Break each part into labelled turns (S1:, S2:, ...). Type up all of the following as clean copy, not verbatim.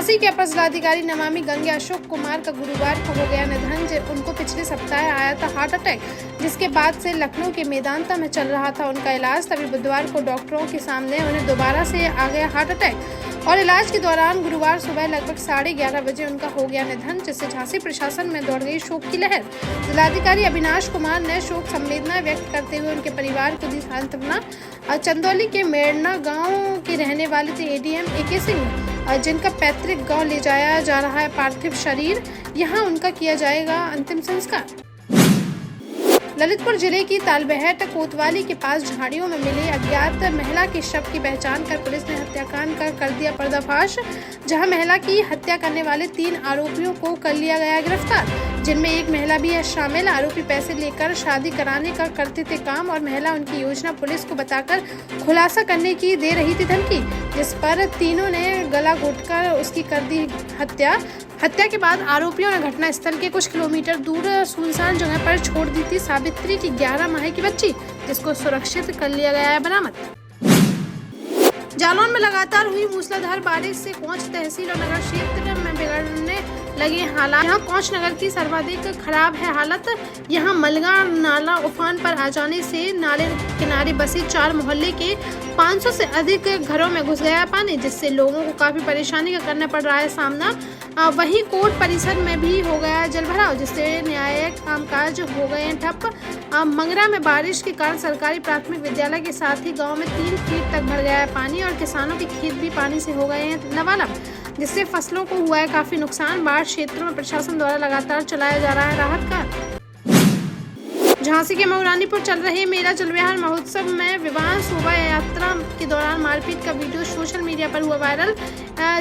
S1: झांसी के अपर जिलाधिकारी नमामि गंगे अशोक कुमार का गुरुवार को हो गया निधन। उनको पिछले सप्ताह आया था हार्ट अटैक, जिसके बाद से लखनऊ के मेदांता में चल रहा था उनका इलाज। तभी बुधवार को डॉक्टरों के सामने उन्हें दोबारा से आ गया हार्ट अटैक और इलाज के दौरान गुरुवार सुबह लगभग 11:30 बजे उनका हो गया निधन, जिससे झांसी प्रशासन में दौड़ गई शोक की लहर। जिलाधिकारी अविनाश कुमार ने शोक संवेदना व्यक्त करते हुए उनके परिवार को दी सांत्वना। चंदौली के मेड़ना गांव के रहने वाले थे एडीएम एके सिंह, जिनका पैतृक गांव ले जाया जा रहा है पार्थिव शरीर। यहां उनका किया जाएगा अंतिम संस्कार। ललितपुर जिले की तालबेहट कोतवाली के पास झाड़ियों में मिले अज्ञात महिला के शव की पहचान कर पुलिस ने हत्याकांड का कर दिया पर्दाफाश, जहां महिला की हत्या करने वाले 3 आरोपियों को कर लिया गया गिरफ्तार, जिनमें एक महिला भी है शामिल। आरोपी पैसे लेकर शादी कराने का करते थे काम और महिला उनकी योजना पुलिस को बताकर खुलासा करने की दे रही थी धमकी, जिस पर तीनों ने गला घोटकर उसकी कर दी हत्या के बाद आरोपियों ने घटनास्थल के कुछ किलोमीटर दूर सुनसान जगह पर छोड़ दी थी सावित्री की 11 माह की बच्ची, जिसको सुरक्षित कर लिया गया है बरामद। जालौन में लगातार हुई मूसलाधार बारिश से कोंच तहसील और नगर क्षेत्र में बिगड़ने लगे हालात। यहाँ कोंच नगर की सर्वाधिक खराब है हालत। यहाँ मलगा नाला उफान पर आ जाने से नाले किनारे बसे 4 मोहल्ले के 500 से अधिक घरों में घुस गया पानी, जिससे लोगों को काफी परेशानी का करना पड़ रहा है सामना। वहीं कोर्ट परिसर में भी हो गया जलभराव, जिससे न्यायिक कामकाज हो गए हैं ठप। मंगरा में बारिश के कारण सरकारी प्राथमिक विद्यालय के साथ ही गांव में 3 फीट तक भर गया है पानी और किसानों के खेत भी पानी से हो गए हैं लबालब, जिससे फसलों को हुआ है काफी नुकसान। बाढ़ क्षेत्रों में प्रशासन द्वारा लगातार चलाया जा रहा है राहत कार्य। झांसी के मऊरानीपुर चल रहे मेला जलविहार महोत्सव में विवाह शोभा यात्रा के दौरान मारपीट का वीडियो सोशल मीडिया पर हुआ वायरल,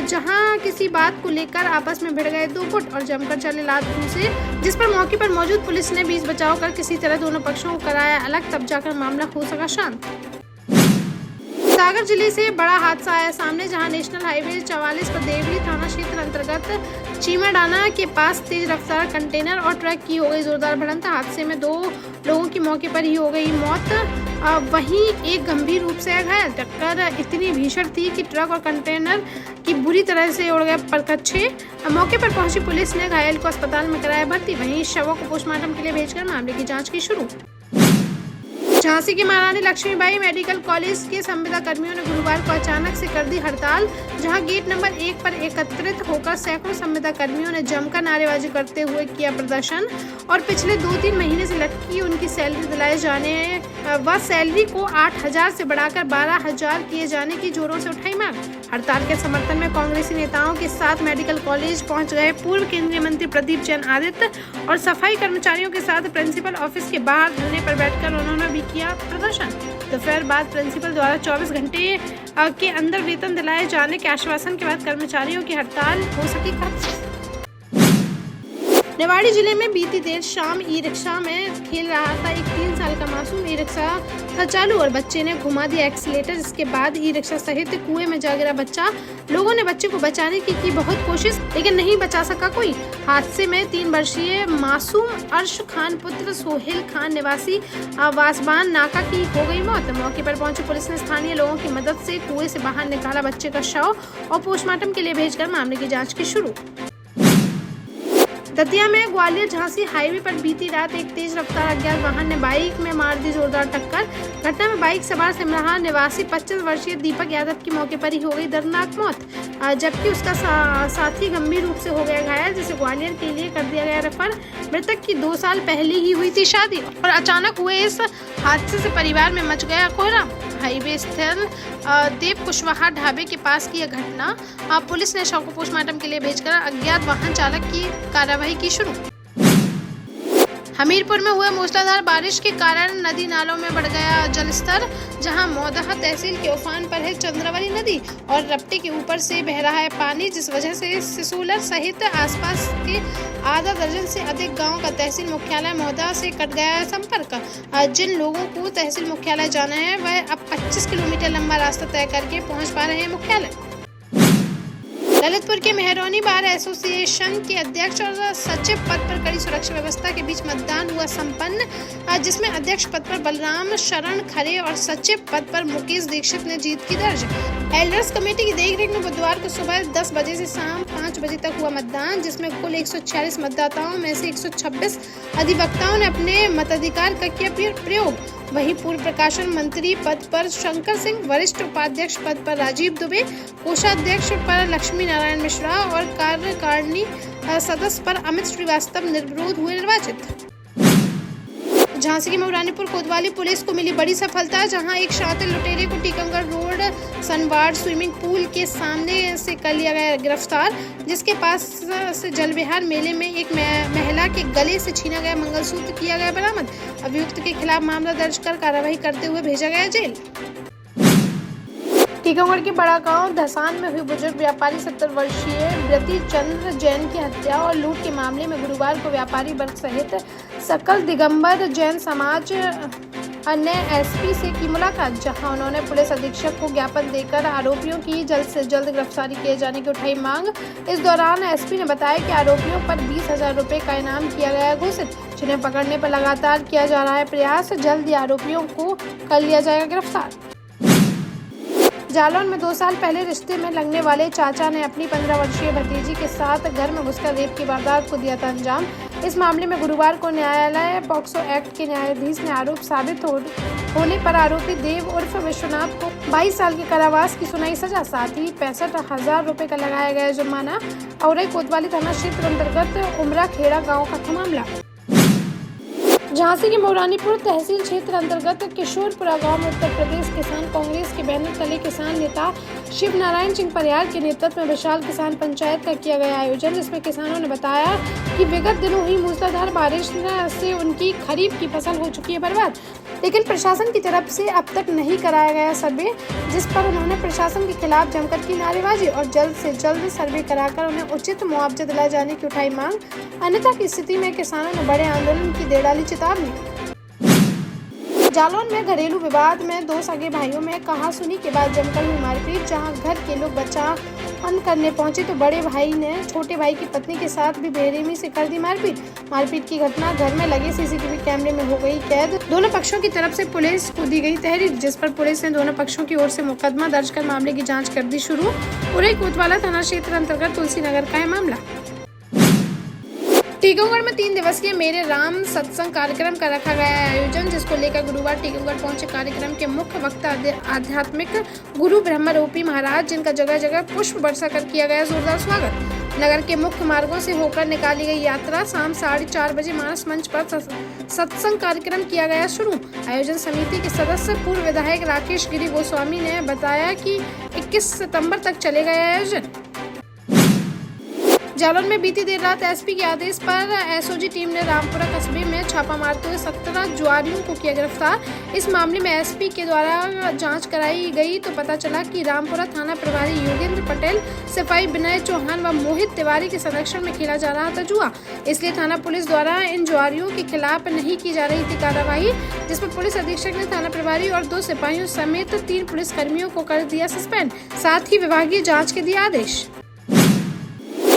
S1: जहां किसी बात को लेकर आपस में भिड़ गए 2 गुट और जमकर चले लात घूंसे, जिस पर मौके पर मौजूद पुलिस ने बीच बचाव कर किसी तरह दोनों पक्षों को कराया अलग, तब जाकर मामला हो सका शांत। सागर जिले से बड़ा हादसा आया सामने, जहां नेशनल हाईवे 44 पर देवरी थाना क्षेत्र अंतर्गत चीमाडाना के पास तेज रफ्तार कंटेनर और ट्रक की हो गई जोरदार भिड़ंत। हादसे में 2 लोगों की मौके पर ही हो गई मौत, वहीं एक गंभीर रूप से घायल। टक्कर इतनी भीषण थी कि ट्रक और कंटेनर की बुरी तरह से उड़ गए परखच्चे। मौके पर पहुंची पुलिस ने घायल को अस्पताल में कराया भर्ती, वहीं शवों को पोस्टमार्टम के लिए भेजकर मामले की जाँच की शुरू। झांसी की महारानी लक्ष्मीबाई मेडिकल कॉलेज के संविदा कर्मियों ने गुरुवार को अचानक से कर दी हड़ताल, जहां गेट नंबर 1 पर एकत्रित होकर सैकड़ों संविदा कर्मियों ने जमकर नारेबाजी करते हुए किया प्रदर्शन और पिछले 2-3 महीने से लटकी उनकी सैलरी दिलाए जाने व सैलरी को 8,000 से बढ़ाकर 12,000 किए जाने की जोरों से उठाई मांग। हड़ताल के समर्थन में कांग्रेसी नेताओं के साथ मेडिकल कॉलेज पहुंच गए पूर्व केंद्रीय मंत्री प्रदीप जैन आदित्य और सफाई कर्मचारियों के साथ प्रिंसिपल ऑफिस के बाहर धरने पर बैठकर उन्होंने भी किया प्रदर्शन। दोपहर बाद प्रिंसिपल द्वारा 24 घंटे के अंदर वेतन दिलाए जाने के आश्वासन के बाद कर्मचारियों की हड़ताल हो सकी खत्म। निवाड़ी जिले में बीती देर शाम ई रिक्शा में खेल रहा था एक 3 साल का मासूम। ई रिक्शा था चालू और बच्चे ने घुमा दिया एक्सीलेटर, जिसके बाद ई रिक्शा सहित कुएं में जा गिरा बच्चा। लोगों ने बच्चे को बचाने की बहुत कोशिश, लेकिन नहीं बचा सका कोई। हादसे में 3 वर्षीय मासूम अर्श खान पुत्र सोहेल खान निवासी वासबान नाका की हो गई मौत। मौके पर पहुंची पुलिस ने स्थानीय लोगों की मदद से कुएं से बाहर निकाला बच्चे का शव और पोस्टमार्टम के लिए भेजकर मामले की जाँच की शुरू। दतिया में ग्वालियर झांसी हाईवे पर बीती रात एक तेज रफ्तार अज्ञात वाहन ने बाइक में मार दी जोरदार टक्कर। घटना में बाइक सवार सिमराहा निवासी 25 वर्षीय दीपक यादव की मौके पर ही हो गई दर्दनाक मौत, जबकि उसका साथी गंभीर रूप से हो गया घायल, जिसे ग्वालियर के लिए कर दिया गया रेफर। मृतक की 2 साल पहले ही हुई थी शादी और अचानक हुए इस हादसे से परिवार में मच गया कोहराम। हाईवे स्थित देव कुशवाहा ढाबे के पास की यह घटना। पुलिस ने शव को पोस्टमार्टम के लिए भेजकर अज्ञात वाहन चालक की कार्रवाई की शुरू। हमीरपुर में हुए मूसलाधार बारिश के कारण नदी नालों में बढ़ गया जलस्तर, जहां मौदहा तहसील के उफान पर है चंद्रावली नदी और रपटे के ऊपर से बह रहा है पानी, जिस वजह से सिसूलर सहित आसपास के आधा दर्जन से अधिक गांव का तहसील मुख्यालय मौदहा से कट गया है संपर्क। जिन लोगों को तहसील मुख्यालय जाना है वह अब 25 किलोमीटर लंबा रास्ता तय करके पहुँच पा रहे हैं मुख्यालय। ललितपुर के मेहरौनी बार एसोसिएशन के अध्यक्ष और सचिव पद पर कड़ी सुरक्षा व्यवस्था के बीच मतदान हुआ संपन्न, जिसमें अध्यक्ष पद पर बलराम शरण खरे और सचिव पद पर मुकेश दीक्षित ने जीत की दर्ज। एल्डर्स कमेटी की देखरेख में बुधवार को सुबह 10 बजे से शाम 5 बजे तक हुआ मतदान, जिसमें कुल 146 मतदाताओं में से 126 अधिवक्ताओं ने अपने मताधिकार का किया प्रयोग। वहीं पूर्व प्रकाशन मंत्री पद पर शंकर सिंह, वरिष्ठ उपाध्यक्ष पद पर राजीव दुबे, कोषाध्यक्ष पर लक्ष्मी नारायण मिश्रा और कार्यकारिणी सदस्य पर अमित श्रीवास्तव निर्विरोध हुए निर्वाचित। झांसी की मऊरानीपुर कोतवाली पुलिस को मिली बड़ी सफलता, जहां एक शातिर लुटेरे को Tikamgarh road Sanwad swimming pool के सामने से कर लिया गया गिरफ्तार, जिसके पास से जलविहार मेले में एक महिला के गले से छीना गया मंगलसूत्र किया गया बरामद। अभियुक्त के खिलाफ मामला दर्ज कर कार्रवाई करते हुए भेजा गया जेल। टीकमगढ़ के बड़ा गांव धसान में हुई बुजुर्ग व्यापारी 70 वर्षीय ब्रती चंद्र जैन की हत्या और लूट के मामले में गुरुवार को व्यापारी वर्ग सहित सकल दिगंबर जैन समाज अन्य एसपी से की मुलाकात, जहां उन्होंने पुलिस अधीक्षक को ज्ञापन देकर आरोपियों की जल्द से जल्द गिरफ्तारी किए जाने की उठाई मांग। इस दौरान एसपी ने बताया कि आरोपियों पर 20,000 रुपए का इनाम किया गया घोषित, जिन्हें पकड़ने पर लगातार किया जा रहा है प्रयास। जल्द ही आरोपियों को कर लिया जाएगा गिरफ्तार। जालौन में 2 साल पहले रिश्ते में लगने वाले चाचा ने अपनी 15 वर्षीय भतीजी के साथ घर में घुसकर रेप की वारदात को दिया था अंजाम। इस मामले में गुरुवार को न्यायालय पॉक्सो एक्ट के न्यायाधीश ने आरोप साबित होने पर आरोपी देव उर्फ विश्वनाथ को 22 साल के कारावास की सुनाई सजा, साथ ही 65,000 रुपए का लगाया गया जुर्माना। औरई कोतवाली थाना क्षेत्र अंतर्गत उमरा खेड़ा गाँव का था मामला। झांसी के मऊरानीपुर तहसील क्षेत्र अंतर्गत किशोरपुरा गांव में उत्तर प्रदेश किसान कांग्रेस के बैनर तले किसान नेता शिव नारायण सिंह परियार के नेतृत्व में विशाल किसान पंचायत का किया गया आयोजन, जिसमें किसानों ने बताया कि विगत दिनों हुई मूसलाधार बारिश से उनकी खरीफ की फसल हो चुकी है बर्बाद, लेकिन प्रशासन की तरफ से अब तक नहीं कराया गया सर्वे, जिस पर उन्होंने प्रशासन के खिलाफ जमकर की नारेबाजी और जल्द से जल्द सर्वे कराकर उन्हें उचित मुआवजा दिलाए जाने की उठाई मांग। अन्यथा की स्थिति में किसानों ने बड़े आंदोलन की दे डाली चेतावनी। जालौन में घरेलू विवाद में 2 सगे भाइयों में कहासुनी के बाद जमकर हुई मारपीट, जहां घर के लोग बचाव करने पहुंचे तो बड़े भाई ने छोटे भाई की पत्नी के साथ भी बेरहमी से कर दी मारपीट की घटना घर में लगे सीसीटीवी कैमरे में हो गई कैद। दोनों पक्षों की तरफ से पुलिस को दी गई तहरीर, जिस पर पुलिस ने दोनों पक्षों की ओर से मुकदमा दर्ज कर मामले की जाँच कर दी शुरू। उरई कोतवाला थाना क्षेत्र अंतर्गत तुलसी नगर का है मामला। टीकमगढ़ में 3 दिवसीय मेरे राम सत्संग कार्यक्रम का रखा गया आयोजन, जिसको लेकर गुरुवार टीकमगढ़ पहुंचे कार्यक्रम के मुख्य वक्ता आध्यात्मिक गुरु ब्रह्मरूपी महाराज, जिनका जगह जगह पुष्प बरसा कर किया गया जोरदार स्वागत। नगर के मुख्य मार्गों से होकर निकाली गई यात्रा शाम 4:30 बजे मानस मंच पर सत्संग कार्यक्रम किया गया शुरू। आयोजन समिति के सदस्य पूर्व विधायक राकेश गिरी गोस्वामी ने बताया कि 21 सितंबर तक चलेगा यह आयोजन। जालौन में बीती देर रात एसपी के आदेश पर एसओजी टीम ने रामपुरा कस्बे में छापा मारते हुए 17 जुआरियों को किया गिरफ्तार। इस मामले में एसपी के द्वारा जांच कराई गई तो पता चला कि रामपुरा थाना प्रभारी योगेंद्र पटेल, सिपाही विनय चौहान व मोहित तिवारी के संरक्षण में खेला जा रहा था जुआ, इसलिए थाना पुलिस द्वारा इन जुआरियों के खिलाफ नहीं की जा रही थी कार्रवाई, जिसमें पुलिस अधीक्षक ने थाना प्रभारी और 2 सिपाहियों समेत 3 पुलिस कर्मियों को कर दिया सस्पेंड, साथ ही विभागीय जाँच के दिए आदेश।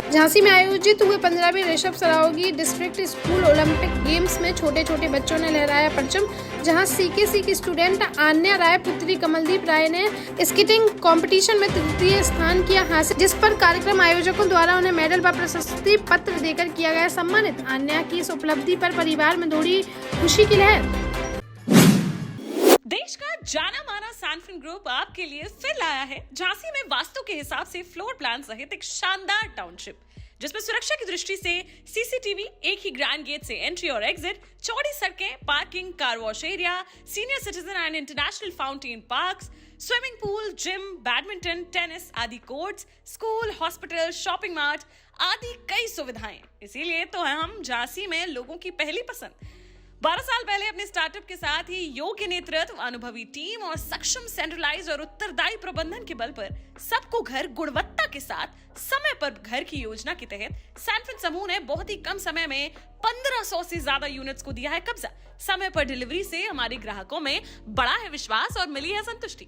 S1: झांसी में आयोजित हुए 15वें Rishabh Saraogi district school Olympic games में छोटे छोटे बच्चों ने लहराया परचम, जहां सीकेसी की स्टूडेंट आन्या राय पुत्री कमलदीप राय ने स्कीटिंग कंपटीशन में 3य स्थान किया हासिल, जिस पर कार्यक्रम आयोजकों द्वारा उन्हें मेडल व प्रशस्ति पत्र देकर किया गया सम्मानित। आन्या की इस उपलब्धि पर परिवार में दौड़ी खुशी की लहर।
S2: देश का जाना माना सैनफिन ग्रुप आपके लिए फिर लाया है झांसी में वास्तु के हिसाब से फ्लोर प्लान सहित एक शानदार टाउनशिप, जिसमें सुरक्षा की दृष्टि से सीसीटीवी, एक ही ग्रैंड गेट से एंट्री और एग्जिट, चौड़ी सड़कें, parking, car wash area, senior citizen and international fountain parks, swimming pool, gym, badminton, tennis आदि courts, school, hospital, shopping mart आदि कई सुविधाएं। इसीलिए तो हम झांसी में लोगों की पहली पसंद। 12 साल पहले अपने स्टार्टअप के साथ ही योग्य नेतृत्व, अनुभवी टीम और सक्षम सेंट्रलाइज और उत्तरदायी प्रबंधन के बल पर सबको घर गुणवत्ता के साथ समय पर घर की योजना के तहत सैनफिन समूह ने बहुत ही कम समय में 1500 से ज्यादा यूनिट्स को दिया है कब्जा। समय पर डिलीवरी से हमारे ग्राहकों में बड़ा है विश्वास और मिली है संतुष्टि।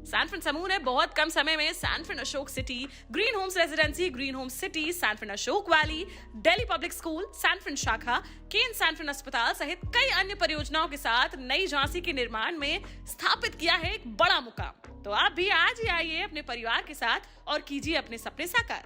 S2: सैनफिन समूह ने बहुत कम समय में Sanfin Ashok city, green homes residency, green homes city, Sanfin Ashok valley, Delhi public school, Sanfin शाखा, केन सैनफिन अस्पताल सहित कई अन्य परियोजनाओं के साथ नई झांसी के निर्माण में स्थापित किया है एक बड़ा मुकाम। तो आप भी आज ही आइए अपने परिवार के साथ और कीजिए अपने सपने साकार।